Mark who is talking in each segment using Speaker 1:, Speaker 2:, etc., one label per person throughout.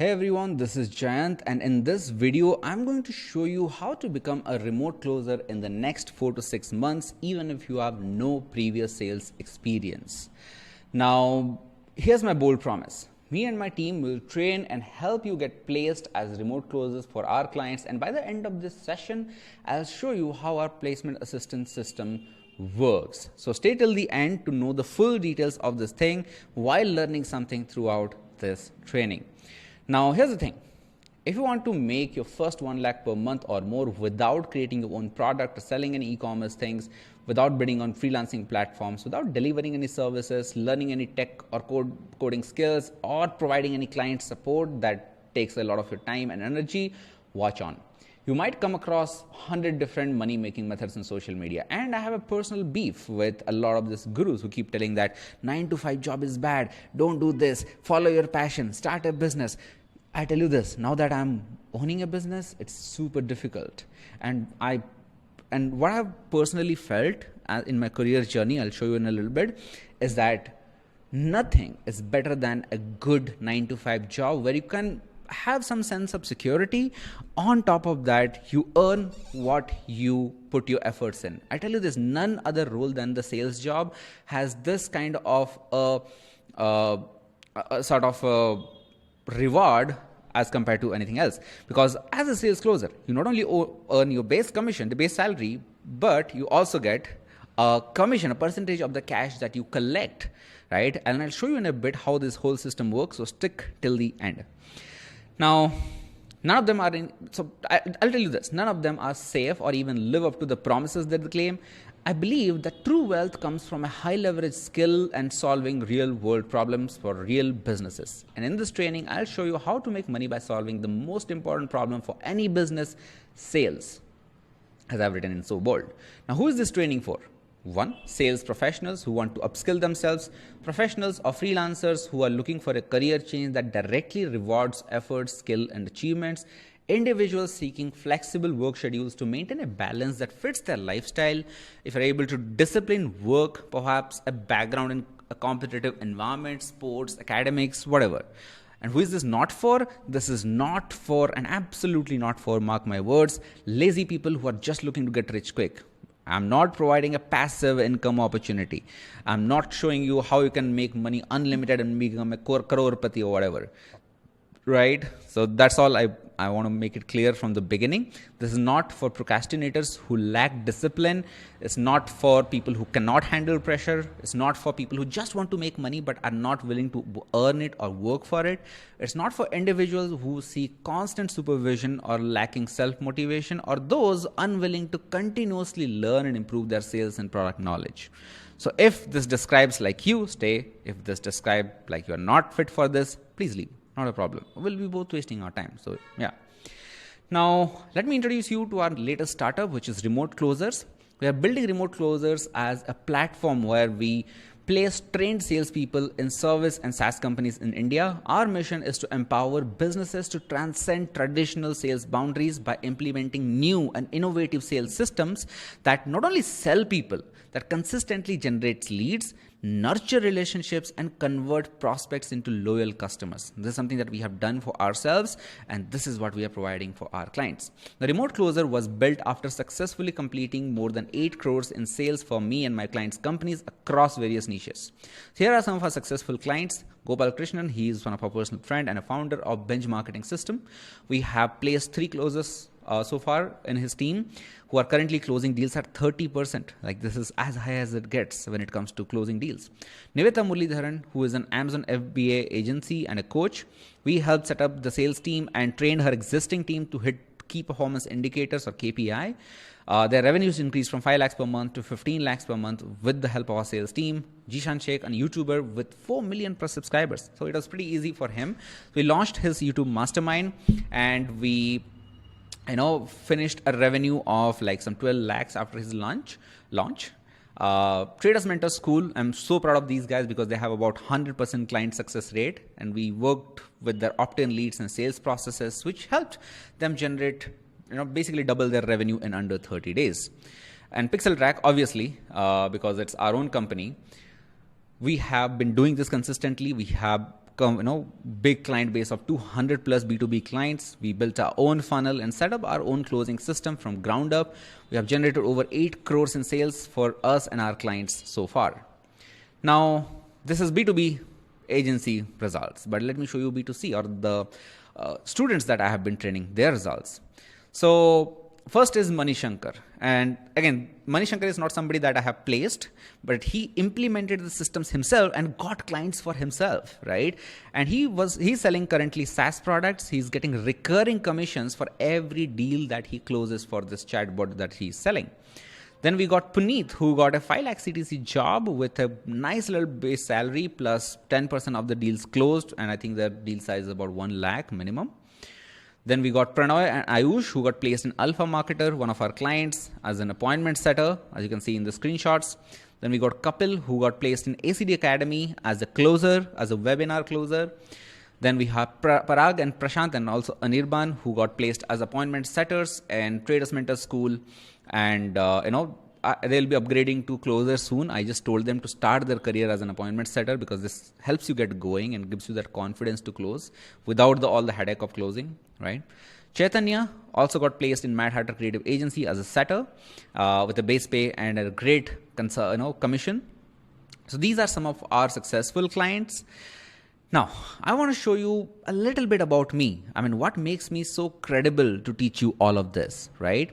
Speaker 1: Hey everyone, this is Jayant, and in this video I'm going to show you how to become a remote closer in the next 4 to 6 months even if you have no previous sales experience. Now here's my bold promise. Me and my team will train and help you get placed as remote closers for our clients, and by the end of this session I'll show you how our placement assistance system works. So stay till the end to know the full details of this thing while learning something throughout this training. Now here's the thing, if you want to make your first 1 lakh per month or more without creating your own product or selling any e-commerce things, without bidding on freelancing platforms, without delivering any services, learning any tech or coding skills, or providing any client support that takes a lot of your time and energy, watch on. You might come across 100 different money making methods on social media, and I have a personal beef with a lot of these gurus who keep telling that 9 to 5 job is bad, don't do this, follow your passion, start a business. I tell you this, now that I'm owning a business, it's super difficult. And what I've personally felt in my career journey, I'll show you in a little bit, is that nothing is better than a good 9 to 5 job where you can have some sense of security. On top of that, you earn what you put your efforts in. I tell you this, none other role than the sales job has this kind of a sort of a reward as compared to anything else, because as a sales closer you not only earn your base commission, the base salary, but you also get a commission, a percentage of the cash that you collect, right? And I'll show you in a bit how this whole system works, so stick till the end. Now none of them are I'll tell you this, none of them are safe or even live up to the promises that they claim. I believe that true wealth comes from a high leverage skill and solving real world problems for real businesses. And in this training, I'll show you how to make money by solving the most important problem for any business, sales, as I've written in so bold. Now, who is this training for? 1. Sales professionals who want to upskill themselves, professionals or freelancers who are looking for a career change that directly rewards effort, skill, and achievements, individuals seeking flexible work schedules to maintain a balance that fits their lifestyle, if you're able to discipline work, perhaps a background in a competitive environment, sports, academics, whatever. And who is this not for? This is not for, and absolutely not for, mark my words, lazy people who are just looking to get rich quick. I'm not providing a passive income opportunity. I'm not showing you how you can make money unlimited and become a crorepati or whatever. Right? So that's all I want to make it clear from the beginning. This is not for procrastinators who lack discipline. It's not for people who cannot handle pressure. It's not for people who just want to make money but are not willing to earn it or work for it. It's not for individuals who seek constant supervision or lacking self-motivation, or those unwilling to continuously learn and improve their sales and product knowledge. So if this describes like you, stay. If this describes like you're not fit for this, please leave. Not a problem. We'll be both wasting our time. So yeah. Now let me introduce you to our latest startup, which is RemoteClosers. We are building RemoteClosers as a platform where we place trained salespeople in service and SaaS companies in India. Our mission is to empower businesses to transcend traditional sales boundaries by implementing new and innovative sales systems that not only sell people, that consistently generates leads, nurture relationships, and convert prospects into loyal customers. This is something that we have done for ourselves, and this is what we are providing for our clients. The Remote Closer was built after successfully completing more than 8 crores in sales for me and my clients' companies across various niches. Here are some of our successful clients. Gopal Krishnan, he is one of our personal friend and a founder of Bench Marketing System. We have placed 3 closers so far in his team who are currently closing deals at 30%. Like, this is as high as it gets when it comes to closing deals. Niveta Muralidharan, who is an Amazon FBA agency and a coach, we helped set up the sales team and trained her existing team to hit key performance indicators or KPI. Their revenues increased from 5 lakhs per month to 15 lakhs per month with the help of our sales team. Jishan Sheikh, a YouTuber with 4 million plus subscribers. So it was pretty easy for him. We launched his YouTube mastermind, and we finished a revenue of like some 12 lakhs after his launch. Traders Mentor School, I'm so proud of these guys because they have about 100% client success rate, and we worked with their opt-in leads and sales processes, which helped them generate, basically double their revenue in under 30 days. And Pixel Track, obviously, because it's our own company, we have been doing this consistently. We have big client base of 200 plus B2B clients. We built our own funnel and set up our own closing system from ground up. We have generated over 8 crores in sales for us and our clients so far. Now, this is B2B agency results, but let me show you B2C, or the students that I have been training, their results. So first is Manishankar. And again, Manishankar is not somebody that I have placed, but he implemented the systems himself and got clients for himself, right? And he's selling currently SaaS products. He's getting recurring commissions for every deal that he closes for this chatbot that he's selling. Then we got Puneet, who got a 5 lakh CTC job with a nice little base salary plus 10% of the deals closed. And I think the deal size is about 1 lakh minimum. Then we got Pranoy and Ayush, who got placed in Alpha Marketer, one of our clients, as an appointment setter, as you can see in the screenshots. Then we got Kapil, who got placed in ACD Academy as a closer, as a webinar closer. Then we have Parag and Prashant and also Anirban, who got placed as appointment setters in Traders Mentor School. And, they'll be upgrading to closers soon. I just told them to start their career as an appointment setter because this helps you get going and gives you that confidence to close without all the headache of closing, right? Chaitanya also got placed in Mad Hatter Creative Agency as a setter with a base pay and a great commission. So these are some of our successful clients. Now, I want to show you a little bit about me. I mean, what makes me so credible to teach you all of this, right?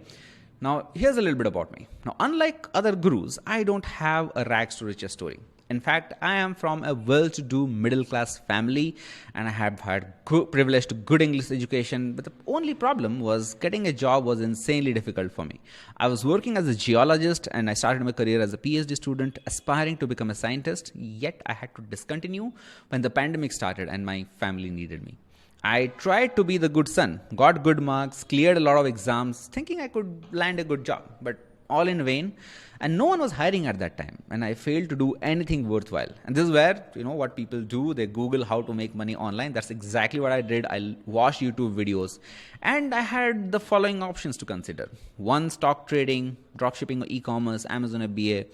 Speaker 1: Now, here's a little bit about me. Now, unlike other gurus, I don't have a rags to riches story. In fact, I am from a well-to-do middle-class family and I have had privilege to good English education. But the only problem was getting a job was insanely difficult for me. I was working as a geologist and I started my career as a PhD student aspiring to become a scientist. Yet I had to discontinue when the pandemic started and my family needed me. I tried to be the good son, got good marks, cleared a lot of exams, thinking I could land a good job, but all in vain. And no one was hiring at that time. And I failed to do anything worthwhile. And this is where, what people do. They Google how to make money online. That's exactly what I did. I watched YouTube videos and I had the following options to consider. 1, stock trading, dropshipping or e-commerce, Amazon FBA,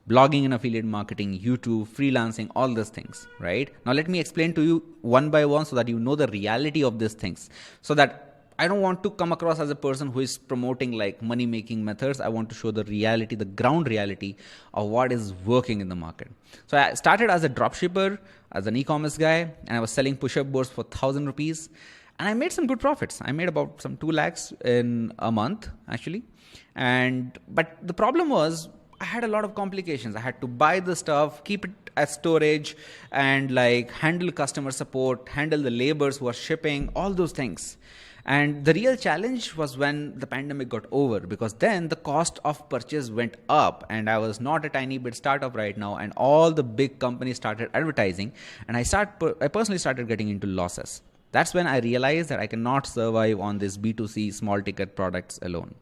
Speaker 1: blogging and affiliate marketing, YouTube, freelancing, all these things, right? Now, let me explain to you one by one so that you know the reality of these things, so that I don't want to come across as a person who is promoting like money making methods. I want to show the reality, the ground reality of what is working in the market. So I started as a dropshipper, as an e-commerce guy, and I was selling push-up boards for 1,000 rupees. And I made some good profits. I made about some 2 lakhs in a month actually. But the problem was I had a lot of complications. I had to buy the stuff, keep it as storage, and like handle customer support, handle the laborers who are shipping, all those things. And the real challenge was when the pandemic got over, because then the cost of purchase went up and I was not a tiny bit startup right now, and all the big companies started advertising and I personally started getting into losses. That's when I realized that I cannot survive on this B2C small ticket products alone.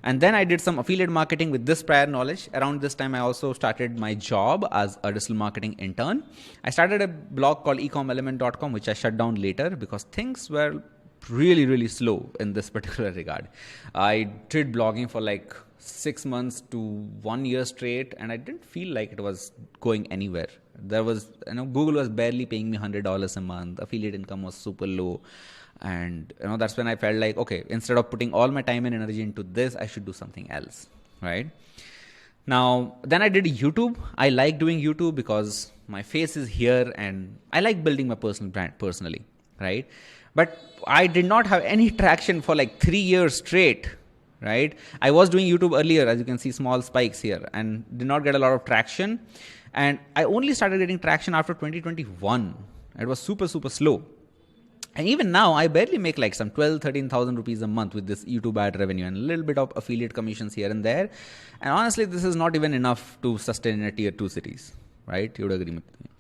Speaker 1: And then I did some affiliate marketing with this prior knowledge. Around this time, I also started my job as a digital marketing intern. I started a blog called ecomelement.com, which I shut down later because things were really, really slow in this particular regard. I did blogging for like 6 months to 1 year straight, and I didn't feel like it was going anywhere. There was, Google was barely paying me $100 a month. Affiliate income was super low. And that's when I felt like, okay, instead of putting all my time and energy into this, I should do something else, right? Now, then I did YouTube. I like doing YouTube because my face is here and I like building my personal brand personally, right? But I did not have any traction for like 3 years straight, right? I was doing YouTube earlier, as you can see, small spikes here, and did not get a lot of traction. And I only started getting traction after 2021. It was super, super slow. And even now, I barely make like some 13,000 rupees a month with this YouTube ad revenue and a little bit of affiliate commissions here and there. And honestly, this is not even enough to sustain in a tier 2 cities, right? You would agree with me.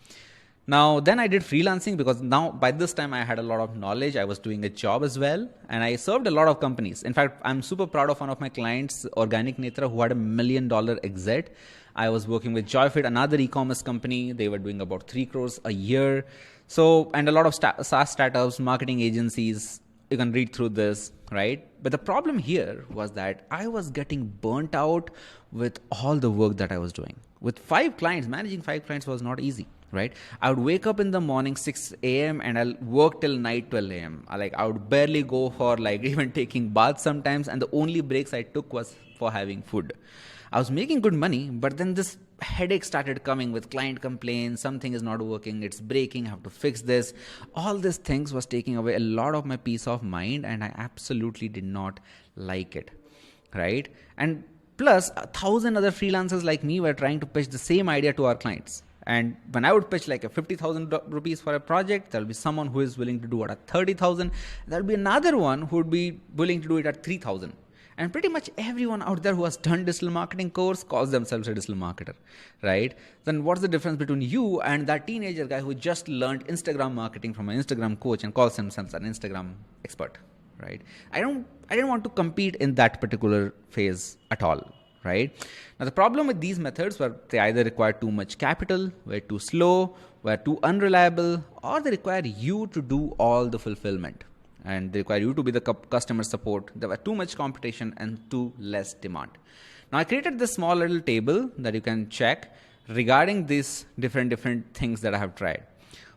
Speaker 1: Now, then I did freelancing because now by this time I had a lot of knowledge. I was doing a job as well, and I served a lot of companies. In fact, I'm super proud of one of my clients, Organic Netra, who had $1 million exit. I was working with Joyfit, another e-commerce company. They were doing about 3 crores a year. So, and a lot of SaaS startups, marketing agencies, you can read through this, right? But the problem here was that I was getting burnt out with all the work that I was doing. With 5 clients, managing 5 clients was not easy. right? I would wake up in the morning 6 a.m. and I'll work till night 12 a.m. I would barely go for like even taking baths sometimes, and the only breaks I took was for having food. I was making good money, but then this headache started coming with client complaints, something is not working, it's breaking, I have to fix this. All these things was taking away a lot of my peace of mind, and I absolutely did not like it, right? And plus, 1,000 other freelancers like me were trying to pitch the same idea to our clients. And when I would pitch like a 50,000 rupees for a project, there'll be someone who is willing to do it at 30,000. There'll be another one who would be willing to do it at 3,000. And pretty much everyone out there who has done digital marketing course calls themselves a digital marketer, right? Then what's the difference between you and that teenager guy who just learned Instagram marketing from an Instagram coach and calls himself an Instagram expert, right? I didn't want to compete in that particular phase at all, right? Now the problem with these methods were they either require too much capital, were too slow, were too unreliable, or they require you to do all the fulfillment. And they require you to be the customer support. There were too much competition and too less demand. Now I created this small little table that you can check regarding these different things that I have tried.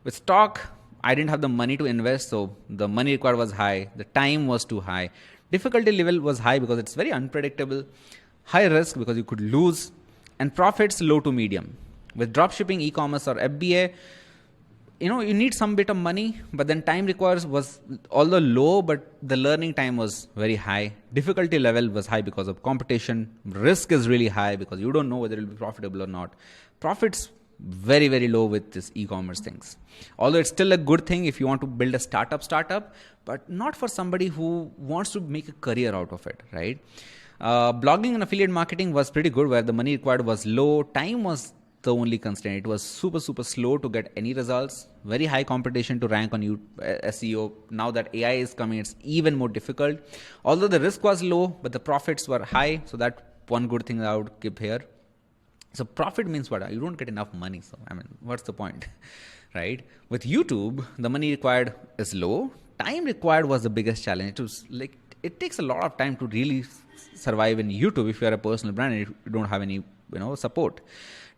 Speaker 1: With stock, I didn't have the money to invest, so the money required was high, the time was too high, difficulty level was high because it's very unpredictable, high risk because you could lose, and profits low to medium. With dropshipping, e-commerce or FBA, you need some bit of money, but then time required was although low, but the learning time was very high. Difficulty level was high because of competition. Risk is really high because you don't know whether it will be profitable or not. Profits very, very low with this e-commerce things. Although it's still a good thing if you want to build a startup, but not for somebody who wants to make a career out of it, right? Blogging and affiliate marketing was pretty good where the money required was low. Time was the only constraint. It was super slow to get any results. Very high competition to rank on SEO. Now that AI is coming, it's even more difficult. Although the risk was low, but the profits were high. So that one good thing that I would keep here. So profit means what? You don't get enough money. So what's the point, right? With YouTube, the money required is low. Time required was the biggest challenge. It takes a lot of time to really survive in YouTube if you are a personal brand and you don't have any support.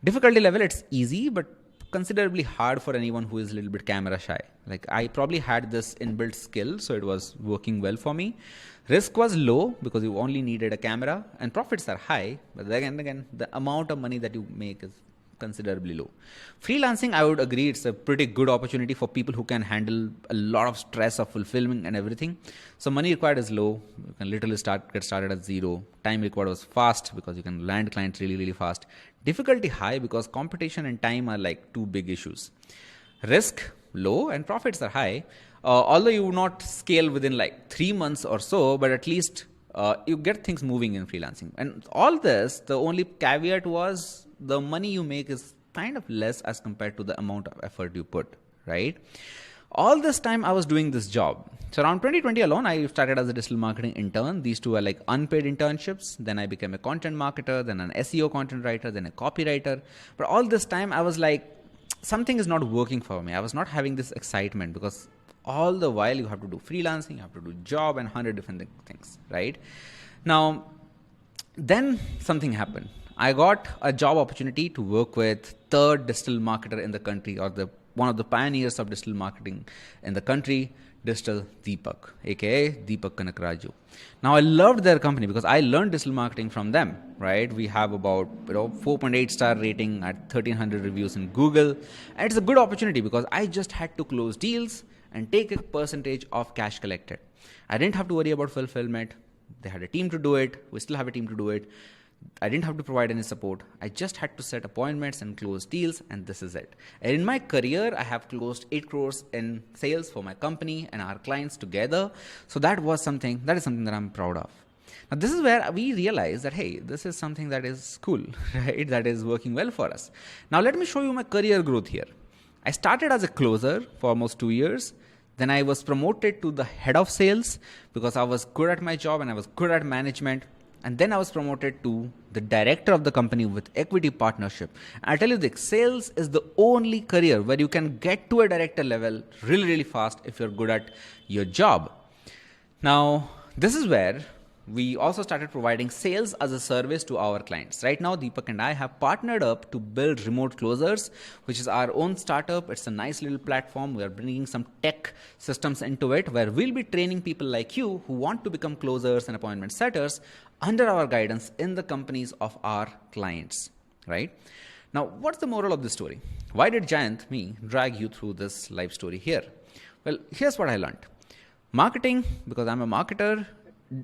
Speaker 1: Difficulty level, it's easy, but considerably hard for anyone who is a little bit camera shy. Like I probably had this inbuilt skill, so it was working well for me. Risk was low because you only needed a camera, and profits are high, but again, the amount of money that you make is considerably low. Freelancing, I would agree, it's a pretty good opportunity for people who can handle a lot of stress of fulfillment and everything. So money required is low. You can literally get started at zero. Time required was fast because you can land clients really, really fast. Difficulty high because competition and time are like two big issues. Risk low and profits are high. Although you would not scale within like 3 months or so, but at least you get things moving in freelancing. And all this, the only caveat was the money you make is kind of less as compared to the amount of effort you put, right? All this time I was doing this job. So around 2020 alone, I started as a digital marketing intern. These two are like unpaid internships. Then I became a content marketer, then an SEO content writer, then a copywriter. But all this time I was like, something is not working for me. I was not having this excitement because all the while you have to do freelancing, you have to do job and 100 different things, right? Now, then something happened. I got a job opportunity to work with third digital marketer in the country, or one of the pioneers of digital marketing in the country, Digital Deepak, aka Deepak Kanakraju. Now I loved their company because I learned digital marketing from them, right? We have about 4.8 star rating at 1300 reviews in Google. And it's a good opportunity because I just had to close deals and take a percentage of cash collected. I didn't have to worry about fulfillment. They had a team to do it. We still have a team to do it. I didn't have to provide any support. I just had to set appointments and close deals, and this is it. And in my career, I have closed 8 crores in sales for my company and our clients together. So that is something that I'm proud of. Now, this is where we realize that, hey, this is something that is cool, right? That is working well for us. Now, let me show you my career growth here. I started as a closer for almost 2 years. Then I was promoted to the head of sales because I was good at my job and I was good at management. And then I was promoted to the director of the company with equity partnership. And I'll tell you this, sales is the only career where you can get to a director level really, really fast if you're good at your job. Now, this is where we also started providing sales as a service to our clients. Right now, Deepak and I have partnered up to build RemoteClosers, which is our own startup. It's a nice little platform. We are bringing some tech systems into it where we'll be training people like you who want to become closers and appointment setters under our guidance in the companies of our clients, right? Now, what's the moral of this story? Why did Jayant, me, drag you through this life story here? Well, here's what I learned. Marketing, because I'm a marketer,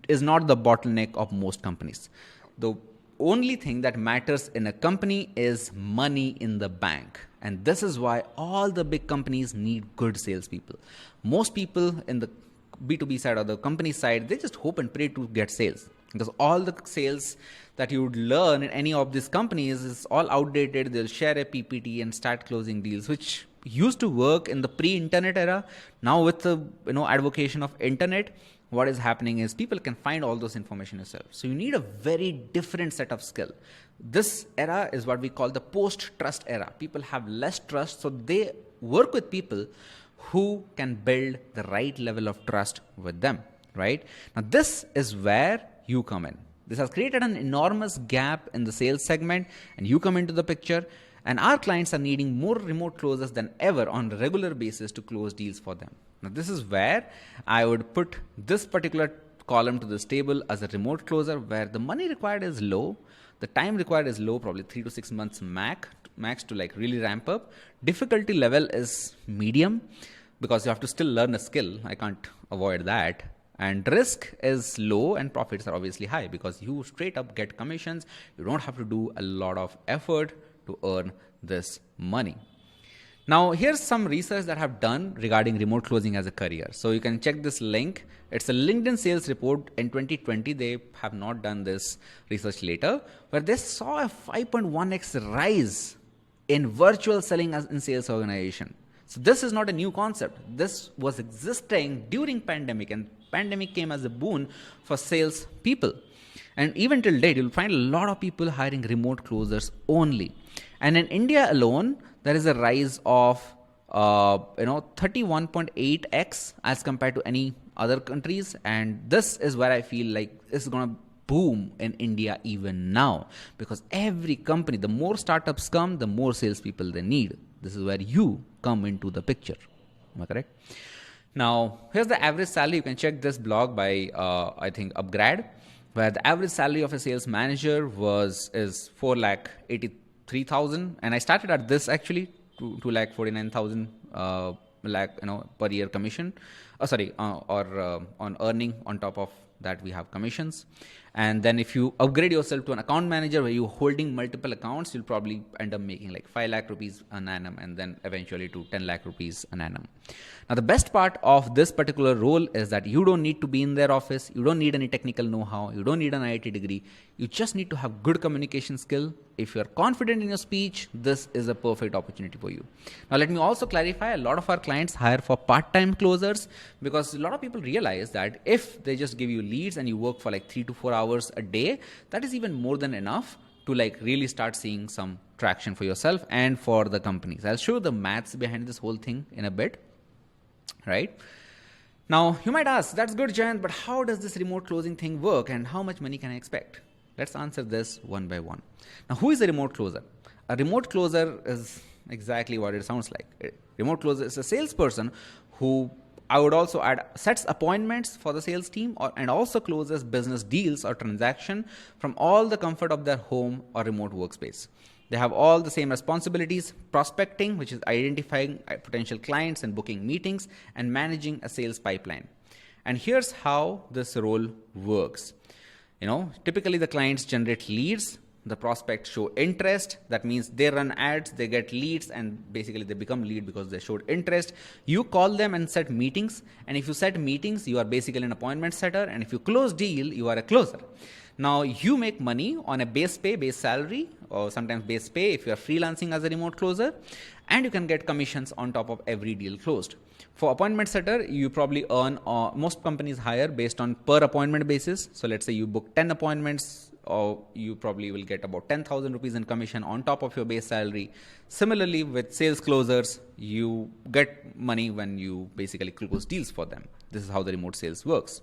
Speaker 1: is not the bottleneck of most companies. The only thing that matters in a company is money in the bank. And this is why all the big companies need good salespeople. Most people in the B2B side or the company side, they just hope and pray to get sales. Because all the sales that you would learn in any of these companies is all outdated. They'll share a PPT and start closing deals, which used to work in the pre-internet era. Now with the advocation of internet, what is happening is people can find all those information yourself. So you need a very different set of skill. This era is what we call the post-trust era. People have less trust, so they work with people who can build the right level of trust with them, right? Now this is where you come in. This has created an enormous gap in the sales segment, and you come into the picture, and our clients are needing more remote closers than ever on a regular basis to close deals for them. Now this is where I would put this particular column to this table as a remote closer, where the money required is low, the time required is low, probably 3 to 6 months max to like really ramp up. Difficulty level is medium because you have to still learn a skill. I can't avoid that. And risk is low and profits are obviously high because you straight up get commissions. You don't have to do a lot of effort to earn this money. Now, here's some research that I have done regarding remote closing as a career. So you can check this link. It's a LinkedIn sales report in 2020. They have not done this research later, where they saw a 5.1x rise in virtual selling as in sales organization. So this is not a new concept. This was existing during pandemic, and pandemic came as a boon for sales people. And even till date, you'll find a lot of people hiring remote closers only. And in India alone, there is a rise of 31.8x as compared to any other countries. And this is where I feel like it's going to boom in India even now, because every company, the more startups come, the more salespeople they need. This is where you come into the picture. Am I correct? Now, here's the average salary. You can check this blog by, I think, Upgrad, where the average salary of a sales manager is 4,83,000, and I started at this actually 2,49,000 per year commission. On earning. On top of that, we have commissions. And then if you upgrade yourself to an account manager where you're holding multiple accounts, you'll probably end up making like 5 lakh rupees an annum, and then eventually to 10 lakh rupees an annum. Now, the best part of this particular role is that you don't need to be in their office. You don't need any technical know-how. You don't need an IIT degree. You just need to have good communication skill. If you're confident in your speech, this is a perfect opportunity for you. Now, let me also clarify, a lot of our clients hire for part-time closers, because a lot of people realize that if they just give you leads and you work for like 3 to 4 hours a day, that is even more than enough to like really start seeing some traction for yourself and for the companies. I'll show you the maths behind this whole thing in a bit, right? Now, you might ask, that's good, Jayant, but how does this remote closing thing work and how much money can I expect? Let's answer this one by one. Now, who is a remote closer? A remote closer is exactly what it sounds like. A remote closer is a salesperson who, I would also add, sets appointments for the sales team and also closes business deals or transaction from all the comfort of their home or remote workspace. They have all the same responsibilities: prospecting, which is identifying potential clients and booking meetings, and managing a sales pipeline. And here's how this role works. Typically the clients generate leads. The prospects show interest. That means they run ads, they get leads, and basically they become lead because they showed interest. You call them and set meetings. And if you set meetings, you are basically an appointment setter. And if you close deal, you are a closer. Now, you make money on a base salary, or sometimes base pay if you are freelancing as a remote closer, and you can get commissions on top of every deal closed. For appointment setter, you probably earn, most companies hire based on per appointment basis. So let's say you book 10 appointments, or you probably will get about 10,000 rupees in commission on top of your base salary. Similarly, with sales closers, you get money when you basically close deals for them. this is how the remote sales works.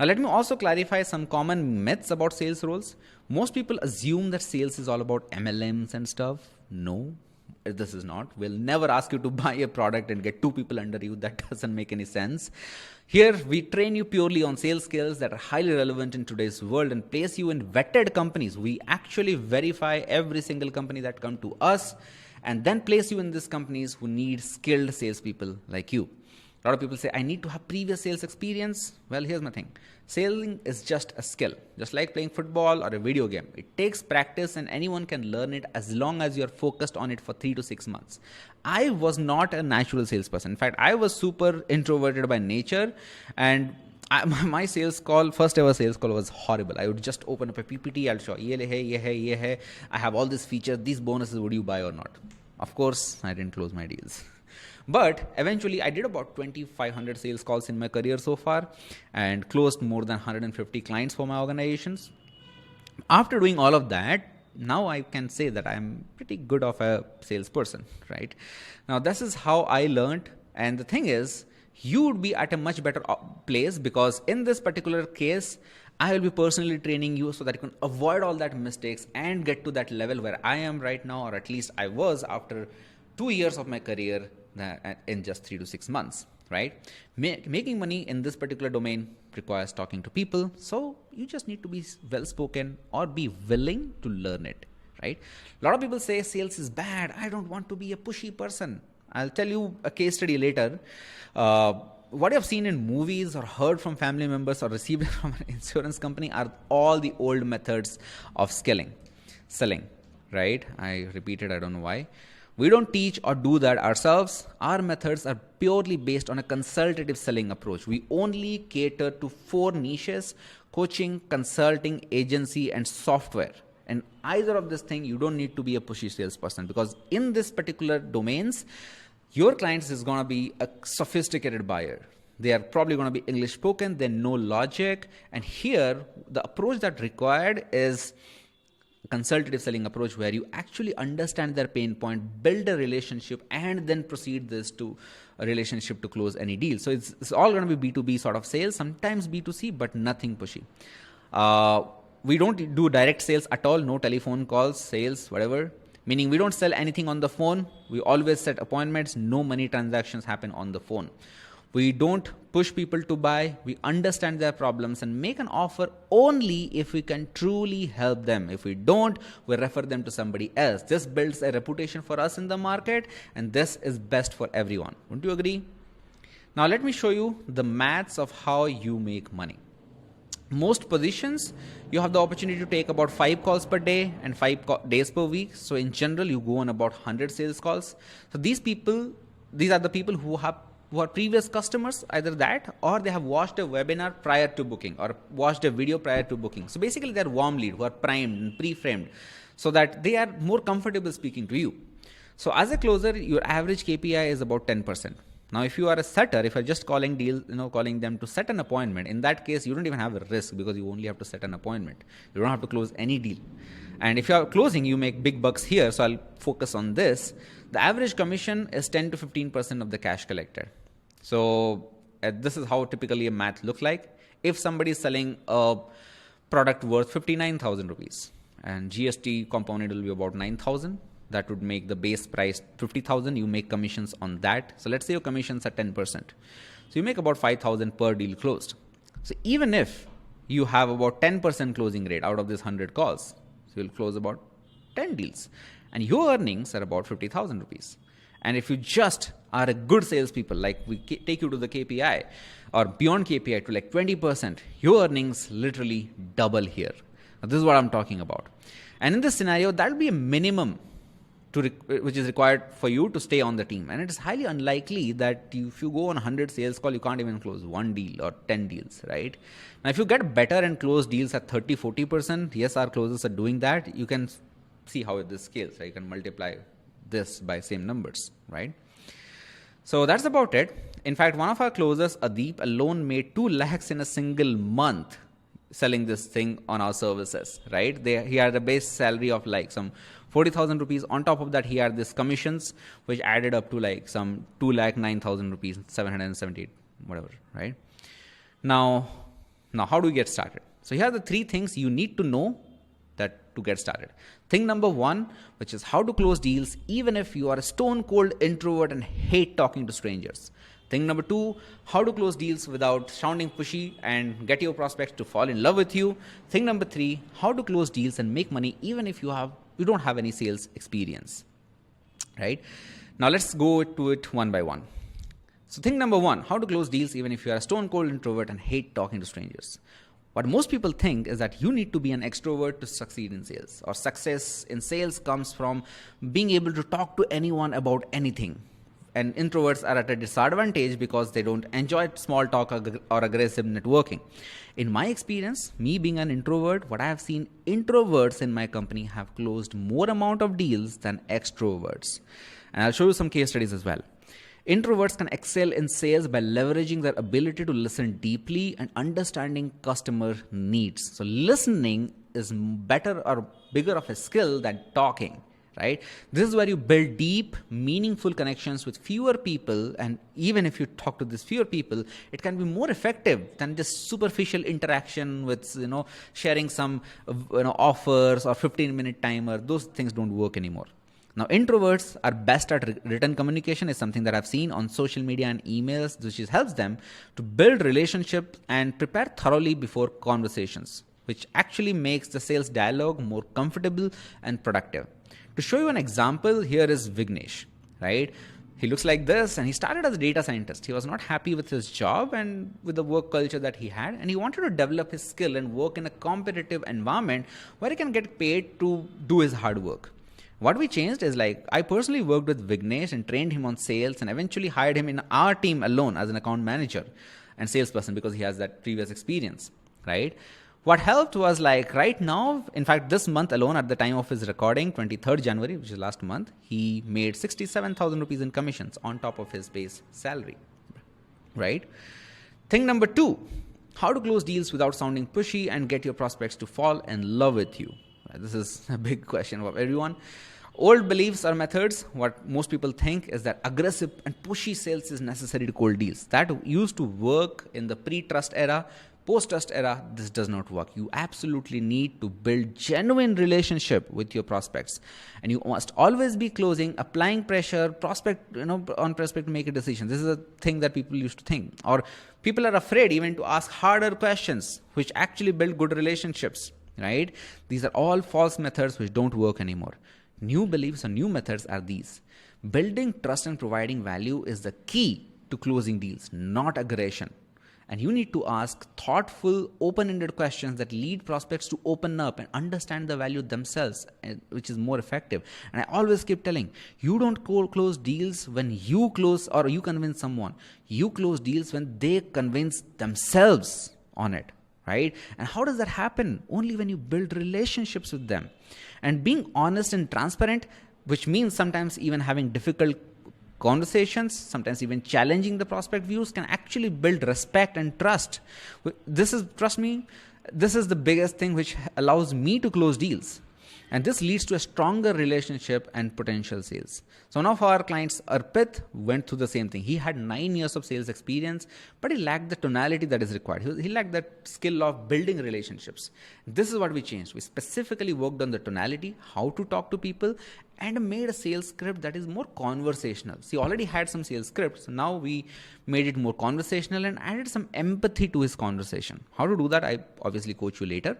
Speaker 1: Now, let me also clarify some common myths about sales roles. Most people assume that sales is all about MLMs and stuff. No, this is not. We'll never ask you to buy a product and get 2 people under you. That doesn't make any sense. Here, we train you purely on sales skills that are highly relevant in today's world and place you in vetted companies. We actually verify every single company that come to us and then place you in these companies who need skilled salespeople like you. A lot of people say, I need to have previous sales experience. Well, here's my thing. Selling is just a skill, just like playing football or a video game. It takes practice and anyone can learn it as long as you're focused on it for 3 to 6 months. I was not a natural salesperson. In fact, I was super introverted by nature, and my first ever sales call was horrible. I would just open up a PPT, I'll show, ye hai, I have all these features, these bonuses, would you buy or not? Of course, I didn't close my deals. But eventually I did about 2,500 sales calls in my career so far and closed more than 150 clients for my organizations. After doing all of that, now I can say that I'm pretty good of a salesperson, right? Now, this is how I learned. And the thing is, you would be at a much better place because in this particular case, I will be personally training you so that you can avoid all that mistakes and get to that level where I am right now, or at least I was after 2 years of my career in just 3 to 6 months, right? Making money in this particular domain requires talking to people. So you just need to be well spoken or be willing to learn it, right? A lot of people say sales is bad. I don't want to be a pushy person. I'll tell you a case study later. What I've seen in movies or heard from family members or received from an insurance company are all the old methods of selling, right? I repeated, I don't know why. We don't teach or do that ourselves. Our methods are purely based on a consultative selling approach. We only cater to 4 niches: coaching, consulting, agency, and software. And either of this thing, you don't need to be a pushy salesperson, because in this particular domains, your clients is going to be a sophisticated buyer. They are probably going to be English spoken. They know logic. And here, the approach that required is consultative selling approach, where you actually understand their pain point, build a relationship, and then proceed this to a relationship to close any deal. So it's all going to be B2B sort of sales, sometimes B2C, but nothing pushy. We don't do direct sales at all, no telephone calls, sales, whatever. Meaning we don't sell anything on the phone. We always set appointments. No money transactions happen on the phone. We don't push people to buy. We understand their problems and make an offer only if we can truly help them. If we don't, we refer them to somebody else. This builds a reputation for us in the market, and this is best for everyone. Wouldn't you agree? Now let me show you the maths of how you make money. Most positions, you have the opportunity to take about 5 calls per day and 5 days per week. So in general, you go on about 100 sales calls. So these are the people who are previous customers, either that or they have watched a webinar prior to booking or watched a video prior to booking. So basically, they're warm lead who are primed and pre-framed so that they are more comfortable speaking to you. So as a closer, your average KPI is about 10%. Now, if you are a setter, if you're just calling them to set an appointment, in that case, you don't even have a risk because you only have to set an appointment. You don't have to close any deal. And if you are closing, you make big bucks here. So I'll focus on this. The average commission is 10 to 15% of the cash collected. So this is how typically a math looks like. If somebody is selling a product worth 59,000 rupees and GST component will be about 9,000, that would make the base price 50,000. You make commissions on that. So let's say your commissions are 10%. So you make about 5,000 per deal closed. So even if you have about 10% closing rate out of this 100 calls, so you'll close about 10 deals. And your earnings are about 50,000 rupees. And if you just are a good salespeople, like we take you to the KPI or beyond KPI to like 20%, your earnings literally double here. Now, this is what I'm talking about. And in this scenario, that will be a minimum which is required for you to stay on the team. And it is highly unlikely that if you go on 100 sales call, you can't even close 1 deal or 10 deals, right? Now, if you get better and close deals at 30, 40%, yes, our closers are doing that. You can see how this scales, right? You can multiply this by same numbers, right? So that's about it. In fact, one of our closers, Adeep, alone made 2 lakhs in a single month selling this thing on our services, right? He had a base salary of like some 40,000 rupees. On top of that, he had this commissions, which added up to like some 2,09,000 rupees, 778, whatever, right? Now, how do we get started? So here are the three things you need to know that to get started. Thing number one, which is how to close deals even if you are a stone cold introvert and hate talking to strangers. Thing number two, how to close deals without sounding pushy and get your prospects to fall in love with you. Thing number three, how to close deals and make money even if you don't have any sales experience. Right? Now let's go to it one by one. So thing number one, how to close deals even if you are a stone cold introvert and hate talking to strangers. What most people think is that you need to be an extrovert to succeed in sales, or success in sales comes from being able to talk to anyone about anything. And introverts are at a disadvantage because they don't enjoy small talk or aggressive networking. In my experience, me being an introvert, what I have seen, introverts in my company have closed more amount of deals than extroverts. And I'll show you some case studies as well. Introverts can excel in sales by leveraging their ability to listen deeply and understanding customer needs. So listening is better or bigger of a skill than talking, right? This is where you build deep, meaningful connections with fewer people. And even if you talk to these fewer people, it can be more effective than just superficial interaction with, sharing some, offers or 15-minute timer. Those things don't work anymore. Now, introverts are best at written communication is something that I've seen on social media and emails, which helps them to build relationships and prepare thoroughly before conversations, which actually makes the sales dialogue more comfortable and productive. To show you an example, here is Vignesh, right? He looks like this, and he started as a data scientist. He was not happy with his job and with the work culture that he had, and he wanted to develop his skill and work in a competitive environment where he can get paid to do his hard work. What we changed is I personally worked with Vignesh and trained him on sales and eventually hired him in our team alone as an account manager and salesperson because he has that previous experience, right? What helped was right now, in fact, this month alone at the time of his recording, 23rd January, which is last month, he made 67,000 rupees in commissions on top of his base salary, right? Thing number two, how to close deals without sounding pushy and get your prospects to fall in love with you. This is a big question for everyone. Old beliefs or methods, what most people think is that aggressive and pushy sales is necessary to cold deals. That used to work in the pre-trust era. Post-trust era, this does not work. You absolutely need to build genuine relationship with your prospects. And you must always be closing, applying pressure, on prospect to make a decision. This is a thing that people used to think. Or people are afraid even to ask harder questions, which actually build good relationships, right? These are all false methods which don't work anymore. New beliefs or new methods are these. Building trust and providing value is the key to closing deals, not aggression. And you need to ask thoughtful, open-ended questions that lead prospects to open up and understand the value themselves, which is more effective. And I always keep telling, you don't close deals when you close or you convince someone. You close deals when they convince themselves on it, right? And how does that happen? Only when you build relationships with them. And being honest and transparent, which means sometimes even having difficult conversations, sometimes even challenging the prospect views, can actually build respect and trust. Trust me, this is the biggest thing which allows me to close deals. And this leads to a stronger relationship and potential sales. So one of our clients, Arpit, went through the same thing. He had 9 years of sales experience, but he lacked the tonality that is required. He lacked that skill of building relationships. This is what we changed. We specifically worked on the tonality, how to talk to people, and made a sales script that is more conversational. So he already had some sales scripts. So now we made it more conversational and added some empathy to his conversation. How to do that, I obviously coach you later.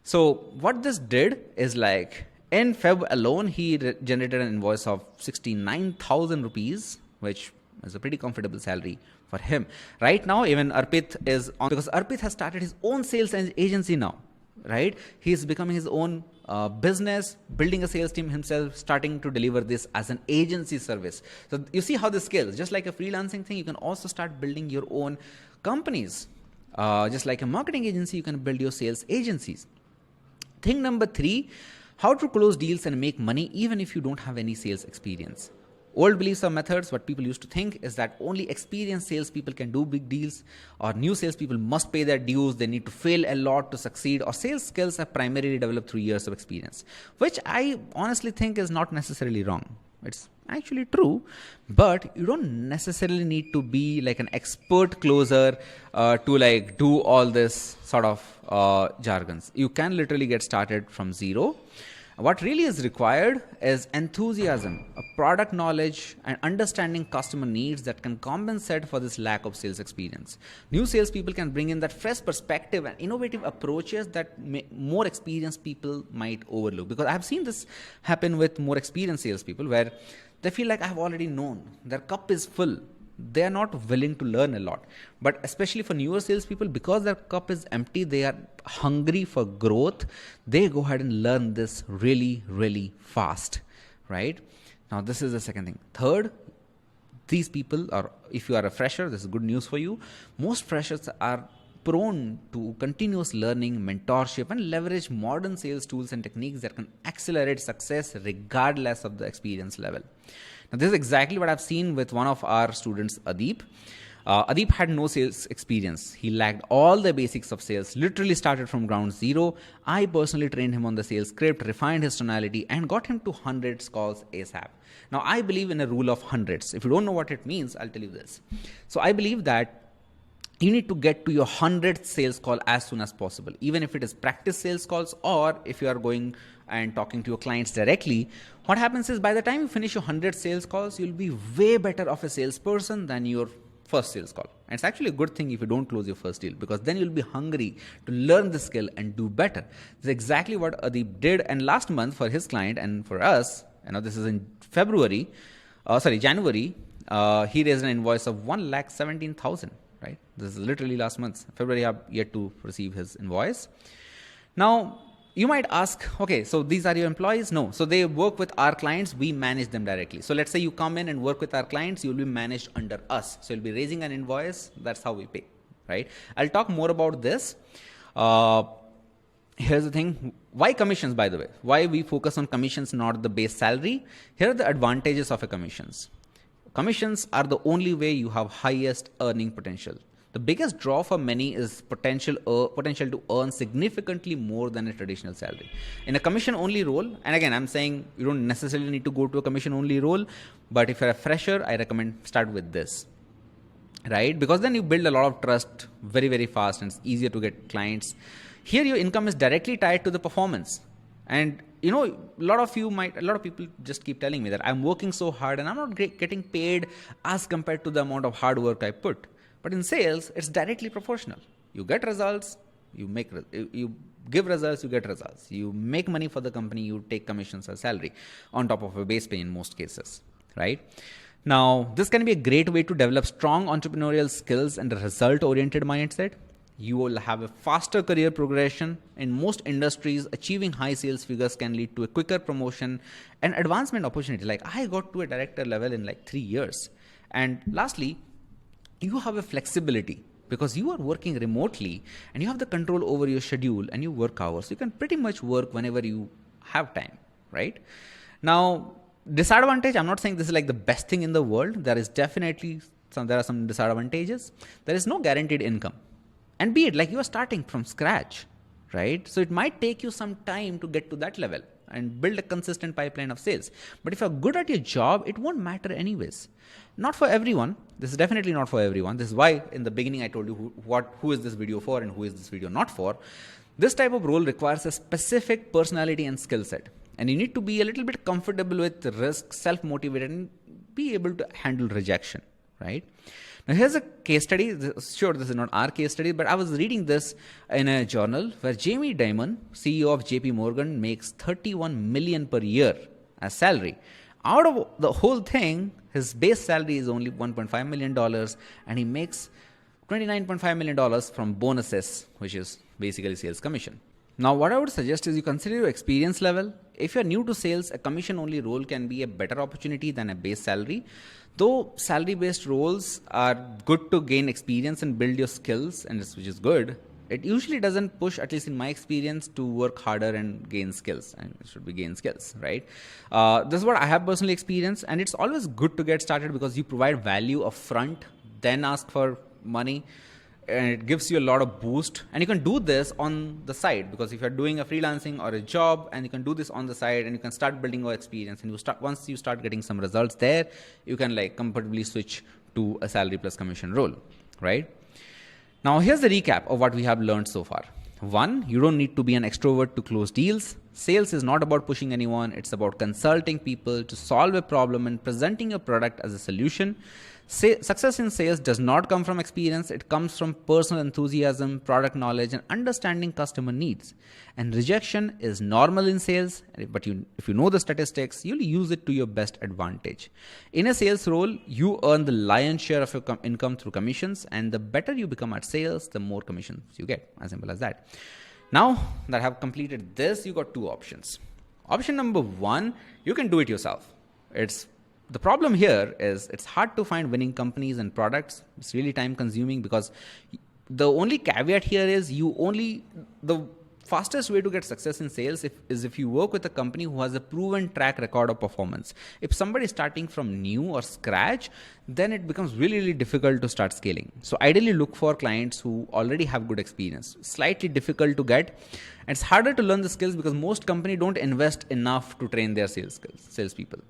Speaker 1: So what this did is in Feb alone, he generated an invoice of 69,000 rupees, which is a pretty comfortable salary for him. Right now, even Arpit is on, because Arpit has started his own sales agency now, right? He's becoming his own business, building a sales team himself, starting to deliver this as an agency service. So you see how this scales. Just like a freelancing thing, you can also start building your own companies. Just like a marketing agency, you can build your sales agencies. Thing number 3, how to close deals and make money even if you don't have any sales experience. Old beliefs or methods, what people used to think is that only experienced salespeople can do big deals, or new salespeople must pay their dues, they need to fail a lot to succeed, or sales skills are primarily developed through years of experience, which I honestly think is not necessarily wrong. It's actually true, but you don't necessarily need to be like an expert closer to like do all this sort of jargons. You can literally get started from zero. What really is required is enthusiasm, a product knowledge, and understanding customer needs that can compensate for this lack of sales experience. New salespeople can bring in that fresh perspective and innovative approaches that more experienced people might overlook. Because I've seen this happen with more experienced salespeople where they feel like I've already known, their cup is full. They are not willing to learn a lot. But especially for newer salespeople, because their cup is empty, they are hungry for growth. They go ahead and learn this really, really fast, right? Now, this is the second thing. Third, these people, or if you are a fresher, this is good news for you. Most freshers are prone to continuous learning, mentorship, and leverage modern sales tools and techniques that can accelerate success regardless of the experience level. Now, this is exactly what I've seen with one of our students, Adeep. Adeep had no sales experience. He lacked all the basics of sales, literally started from ground zero. I personally trained him on the sales script, refined his tonality, and got him to hundreds calls ASAP. Now, I believe in a rule of hundreds. If you don't know what it means, I'll tell you this. So I believe that you need to get to your 100th sales call as soon as possible, even if it is practice sales calls, or if you are going and talking to your clients directly. What happens is by the time you finish your 100 sales calls, you'll be way better of a salesperson than your first sales call. And it's actually a good thing if you don't close your first deal, because then you'll be hungry to learn the skill and do better. This is exactly what Adeep did. And last month for his client and for us, this is in January, he raised an invoice of 1,17,000. Right? This is literally last month. February, I've yet to receive his invoice. Now, you might ask, okay, so these are your employees? No. So they work with our clients. We manage them directly. So let's say you come in and work with our clients. You'll be managed under us. So you'll be raising an invoice. That's how we pay. Right? I'll talk more about this. Here's the thing. Why commissions, by the way? Why we focus on commissions, not the base salary? Here are the advantages of a commissions. Commissions are the only way you have highest earning potential. The biggest draw for many is potential to earn significantly more than a traditional salary. In a commission-only role, and again, I'm saying you don't necessarily need to go to a commission-only role, but if you're a fresher, I recommend start with this, right? Because then you build a lot of trust very, very fast, and it's easier to get clients. Here, your income is directly tied to the performance. And a lot of people just keep telling me that I'm working so hard and I'm not getting paid as compared to the amount of hard work I put. But in sales, it's directly proportional. You get results, you give results, you get results. You make money for the company, you take commissions as salary on top of a base pay in most cases, right? Now, this can be a great way to develop strong entrepreneurial skills and a result-oriented mindset. You will have a faster career progression. In most industries, achieving high sales figures can lead to a quicker promotion and advancement opportunity. Like I got to a director level in like 3 years. And lastly, you have a flexibility because you are working remotely and you have the control over your schedule and your work hours. You can pretty much work whenever you have time, right? Now, disadvantage, I'm not saying this is like the best thing in the world. There are some disadvantages. There is no guaranteed income. And be it like you are starting from scratch, right? So it might take you some time to get to that level and build a consistent pipeline of sales. But if you're good at your job, it won't matter anyways. Not for everyone. This is definitely not for everyone. This is why in the beginning I told you who is this video for and who is this video not for. This type of role requires a specific personality and skill set. And you need to be a little bit comfortable with risk, self-motivated, and be able to handle rejection, right? Now, here's a case study. Sure, this is not our case study, but I was reading this in a journal where Jamie Dimon, CEO of JP Morgan, makes $31 million per year as salary. Out of the whole thing, his base salary is only $1.5 million, and he makes $29.5 million from bonuses, which is basically sales commission. Now, what I would suggest is you consider your experience level. If you're new to sales, a commission-only role can be a better opportunity than a base salary. Though salary-based roles are good to gain experience and build your skills, which is good, it usually doesn't push, at least in my experience, to work harder and gain skills. And it should be gain skills, right? This is what I have personally experienced, and it's always good to get started because you provide value upfront, then ask for money. and it gives you a lot of boost. And you can do this on the side, because if you're doing a freelancing or a job, and you can do this on the side, and you can start building your experience, and once you start getting some results there, you can like comfortably switch to a salary plus commission role, right? Now here's the recap of what we have learned so far. 1, you don't need to be an extrovert to close deals. Sales is not about pushing anyone. It's about consulting people to solve a problem and presenting your product as a solution. Success in sales does not come from experience. It comes from personal enthusiasm, product knowledge, and understanding customer needs. And rejection is normal in sales, but if you know the statistics, you'll use it to your best advantage. In a sales role, you earn the lion's share of your income through commissions, and the better you become at sales, the more commissions you get. As simple as that. Now that I have completed this, you got 2 options. Option number 1, you can do it yourself. The problem here is it's hard to find winning companies and products. It's really time consuming, because the only caveat here is the fastest way to get success in sales is if you work with a company who has a proven track record of performance. If somebody is starting from new or scratch, then it becomes really, really difficult to start scaling. So ideally look for clients who already have good experience. Slightly difficult to get. And it's harder to learn the skills because most companies don't invest enough to train their salespeople.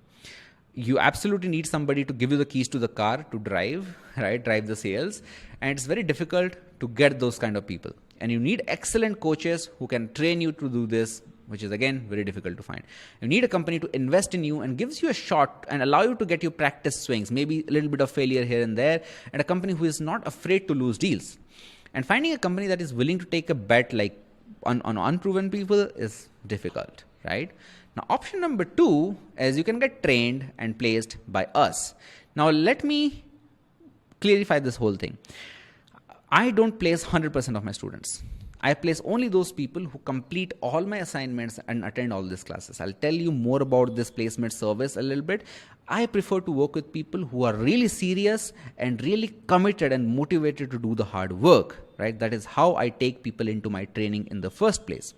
Speaker 1: You absolutely need somebody to give you the keys to the car to drive the sales. And it's very difficult to get those kind of people. And you need excellent coaches who can train you to do this, which is again, very difficult to find. You need a company to invest in you and gives you a shot and allow you to get your practice swings, maybe a little bit of failure here and there, and a company who is not afraid to lose deals. And finding a company that is willing to take a bet like on unproven people is difficult, right? Now, option number 2 is you can get trained and placed by us. Now, let me clarify this whole thing. I don't place 100% of my students. I place only those people who complete all my assignments and attend all these classes. I'll tell you more about this placement service a little bit. I prefer to work with people who are really serious and really committed and motivated to do the hard work, right? That is how I take people into my training in the first place.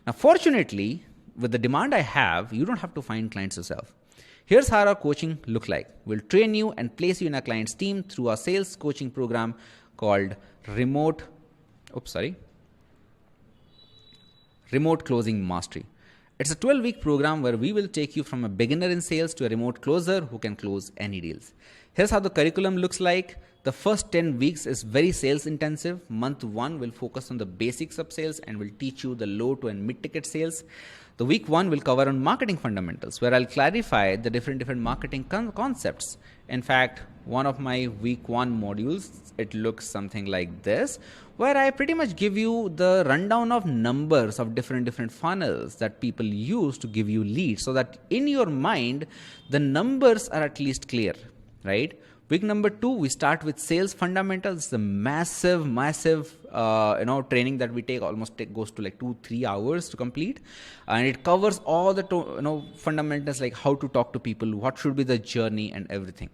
Speaker 1: Now, fortunately, with the demand I have, you don't have to find clients yourself. Here's how our coaching look like. We'll train you and place you in our client's team through our sales coaching program called Remote Closing Mastery. It's a 12-week program where we will take you from a beginner in sales to a remote closer who can close any deals. Here's how the curriculum looks like. The first 10 weeks is very sales intensive. Month 1 will focus on the basics of sales and will teach you the low to and mid-ticket sales. The week 1 will cover on marketing fundamentals, where I'll clarify the different marketing concepts. In fact, one of my week 1 modules, it looks something like this, where I pretty much give you the rundown of numbers of different funnels that people use to give you leads, so that in your mind, the numbers are at least clear, right? Week number 2, we start with sales fundamentals. It's a massive training that we take. Goes to like 2-3 hours to complete, and it covers all the fundamentals, like how to talk to people, what should be the journey, and everything.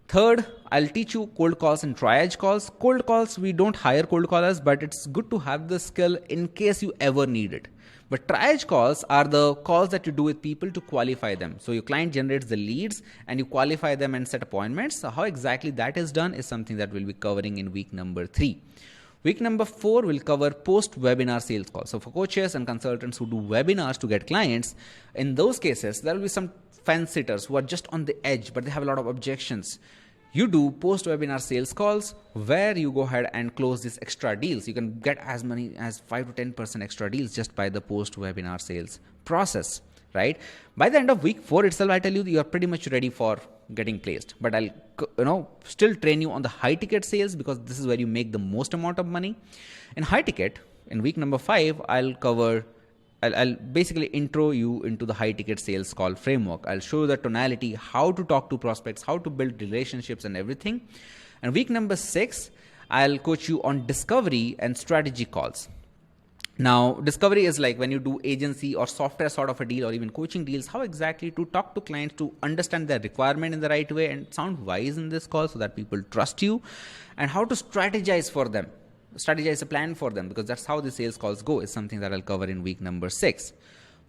Speaker 1: Third, I'll teach you cold calls and triage calls. Cold calls, we don't hire cold callers, but it's good to have the skill in case you ever need it. But triage calls are the calls that you do with people to qualify them. So your client generates the leads and you qualify them and set appointments. So how exactly that is done is something that we'll be covering in week number 3. Week number 4 will cover post-webinar sales calls. So for coaches and consultants who do webinars to get clients, in those cases, there will be some fence sitters who are just on the edge, but they have a lot of objections. You do post-webinar sales calls where you go ahead and close these extra deals. You can get as many as 5 to 10% extra deals just by the post-webinar sales process, right? By the end of week 4 itself, I tell you, you are pretty much ready for getting placed. But I'll still train you on the high ticket sales, because this is where you make the most amount of money. In high ticket, in week number 5, I'll basically intro you into the high ticket sales call framework. I'll show you the tonality, how to talk to prospects, how to build relationships and everything. And week number 6, I'll coach you on discovery and strategy calls. Now, discovery is like when you do agency or software sort of a deal, or even coaching deals, how exactly to talk to clients to understand their requirement in the right way and sound wise in this call so that people trust you, and how to strategize for them. Strategize a plan for them, because that's how the sales calls go, is something that I'll cover in week number 6.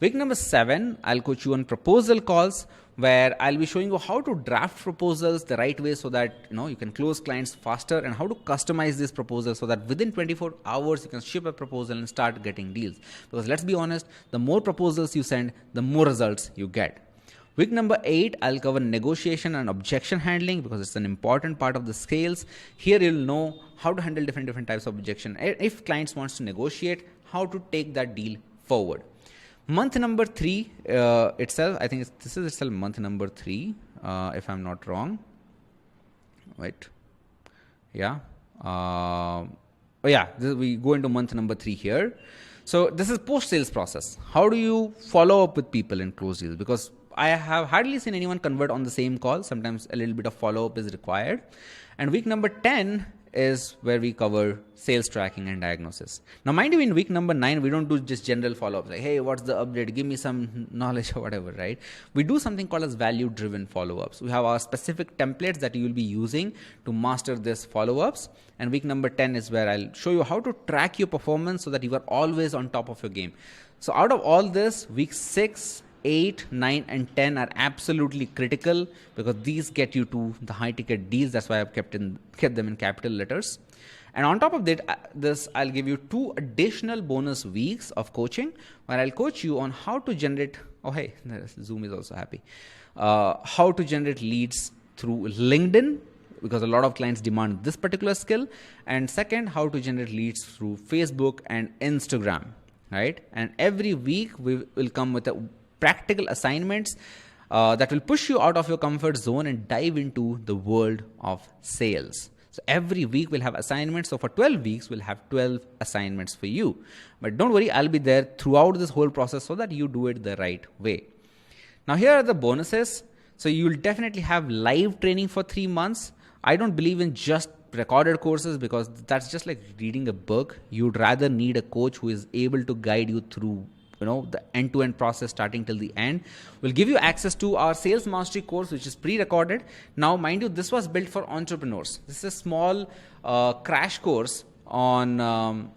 Speaker 1: Week number 7, I'll coach you on proposal calls, where I'll be showing you how to draft proposals the right way so that you can close clients faster, and how to customize this proposal so that within 24 hours you can ship a proposal and start getting deals. Because let's be honest, the more proposals you send, the more results you get. Week number 8, I'll cover negotiation and objection handling, because it's an important part of the sales. Here you'll know how to handle different types of objection. If clients wants to negotiate, how to take that deal forward. Month number 3 itself, I think this is itself month number 3, if I'm not wrong. Wait, yeah. We go into month number 3 here. So this is post-sales process. How do you follow up with people and close deals? Because I have hardly seen anyone convert on the same call. Sometimes a little bit of follow-up is required. And week number 10 is where we cover sales tracking and diagnosis. Now, mind you, in week number 9, we don't do just general follow-ups like, hey, what's the update? Give me some knowledge or whatever, right? We do something called as value-driven follow-ups. We have our specific templates that you will be using to master this follow-ups. And week number 10 is where I'll show you how to track your performance so that you are always on top of your game. So out of all this, week 6, 8, 9, and 10 are absolutely critical, because these get you to the high ticket deals. That's why I've kept them in capital letters. And on top of that, I'll give you 2 additional bonus weeks of coaching, where I'll coach you on how to generate, Zoom is also happy, how to generate leads through LinkedIn, because a lot of clients demand this particular skill. And second, how to generate leads through Facebook and Instagram, right? And every week we will come with practical assignments that will push you out of your comfort zone and dive into the world of sales. So every week we'll have assignments. So for 12 weeks, we'll have 12 assignments for you. But don't worry, I'll be there throughout this whole process so that you do it the right way. Now here are the bonuses. So you'll definitely have live training for 3 months. I don't believe in just recorded courses, because that's just like reading a book. You'd rather need a coach who is able to guide you through the end-to-end process starting till the end. We'll give you access to our sales mastery course, which is pre-recorded. Now, mind you, this was built for entrepreneurs. This is a small crash course on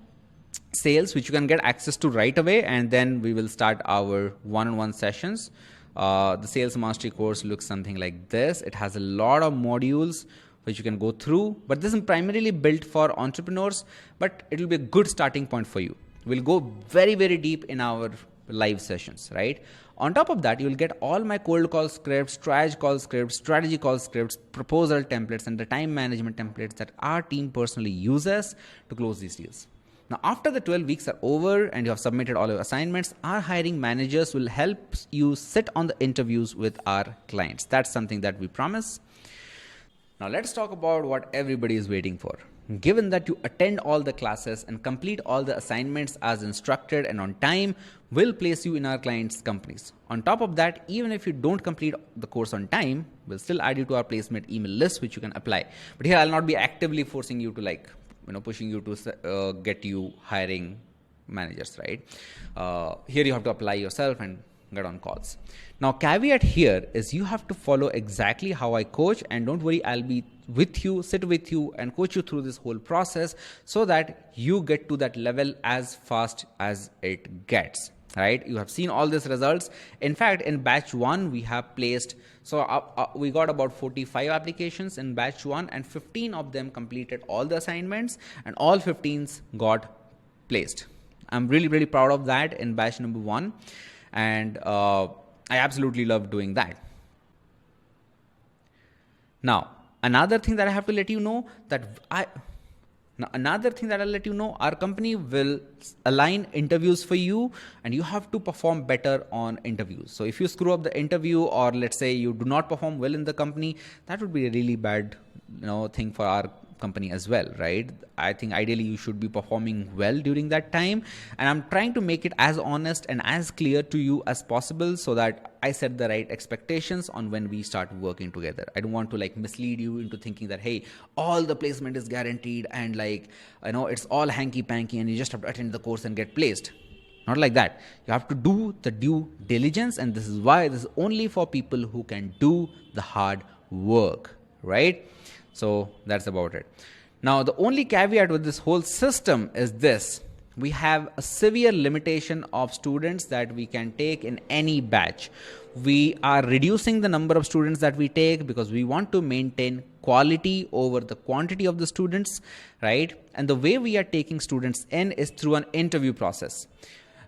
Speaker 1: sales, which you can get access to right away. And then we will start our one-on-one sessions. The sales mastery course looks something like this. It has a lot of modules which you can go through, but this is primarily built for entrepreneurs, but it will be a good starting point for you. We'll go very, very deep in our live sessions, right? On top of that, you'll get all my cold call scripts, triage call scripts, strategy call scripts, proposal templates, and the time management templates that our team personally uses to close these deals. Now, after the 12 weeks are over and you have submitted all your assignments, our hiring managers will help you sit on the interviews with our clients. That's something that we promise. Now, let's talk about what everybody is waiting for. Given that you attend all the classes and complete all the assignments as instructed and on time, we'll place you in our clients' companies. On top of that, even if you don't complete the course on time, we'll still add you to our placement email list, which you can apply. But here I'll not be actively forcing you to pushing you to get you hiring managers, right? Here you have to apply yourself and get on calls. Now, caveat here is you have to follow exactly how I coach, and don't worry, I'll be with you, sit with you and coach you through this whole process so that you get to that level as fast as it gets, right? You have seen all these results. In fact, in batch 1, we have placed, we got about 45 applications in batch 1, and 15 of them completed all the assignments and all 15s got placed. I'm really, really proud of that in batch number 1. And I absolutely love doing that. Now, another thing that I have to let you know our company will align interviews for you, and you have to perform better on interviews. So if you screw up the interview, or let's say you do not perform well in the company, that would be a really bad thing for our company as well, right? I think ideally you should be performing well during that time, and I'm trying to make it as honest and as clear to you as possible so that I set the right expectations on when we start working together. I don't want to mislead you into thinking that, hey, all the placement is guaranteed and it's all hanky-panky and you just have to attend the course and get placed. Not like that. You have to do the due diligence, and this is why this is only for people who can do the hard work, right? So that's about it. Now, the only caveat with this whole system is this. we have a severe limitation of students that we can take in any batch. We are reducing the number of students that we take because we want to maintain quality over the quantity of the students, right? And the way we are taking students in is through an interview process.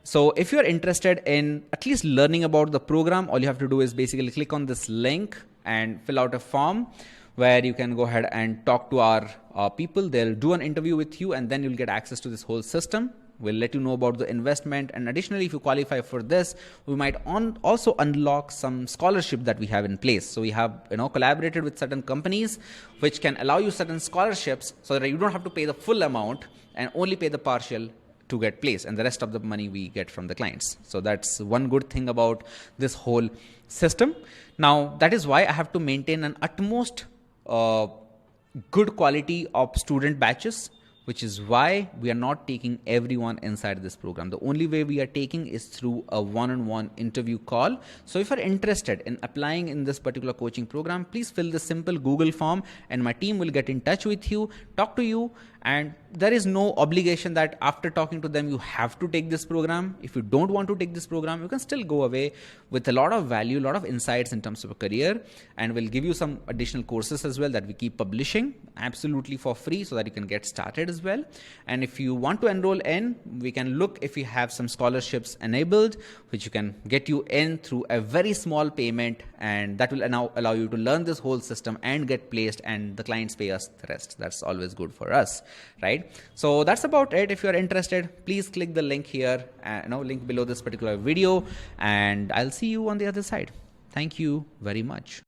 Speaker 1: So if you're interested in at least learning about the program, all you have to do is basically click on this link and fill out a form where you can go ahead and talk to our people. They'll do an interview with you, and then you'll get access to this whole system. We'll let you know about the investment, and additionally, if you qualify for this, we might also unlock some scholarship that we have in place. So we have collaborated with certain companies which can allow you certain scholarships so that you don't have to pay the full amount and only pay the partial to get placed, and the rest of the money we get from the clients. So that's one good thing about this whole system. Now that is why I have to maintain an utmost good quality of student batches, which is why we are not taking everyone inside this program. The only way we are taking is through a one-on-one interview call. So if you're interested in applying in this particular coaching program, please fill the simple Google form and my team will get in touch with you, talk to you, and there is no obligation that after talking to them you have to take this program. If you don't want to take this program, you can still go away with a lot of value, a lot of insights in terms of a career, and we'll give you some additional courses as well that we keep publishing absolutely for free so that you can get started as well. And if you want to enroll in, we can look if we have some scholarships enabled which you can get you in through a very small payment, and that will now allow you to learn this whole system and get placed, and the clients pay us the rest. That's always good for us, right? So that's about it. If you're interested, please click the link here, link below this particular video, and I'll see you on the other side. Thank you very much.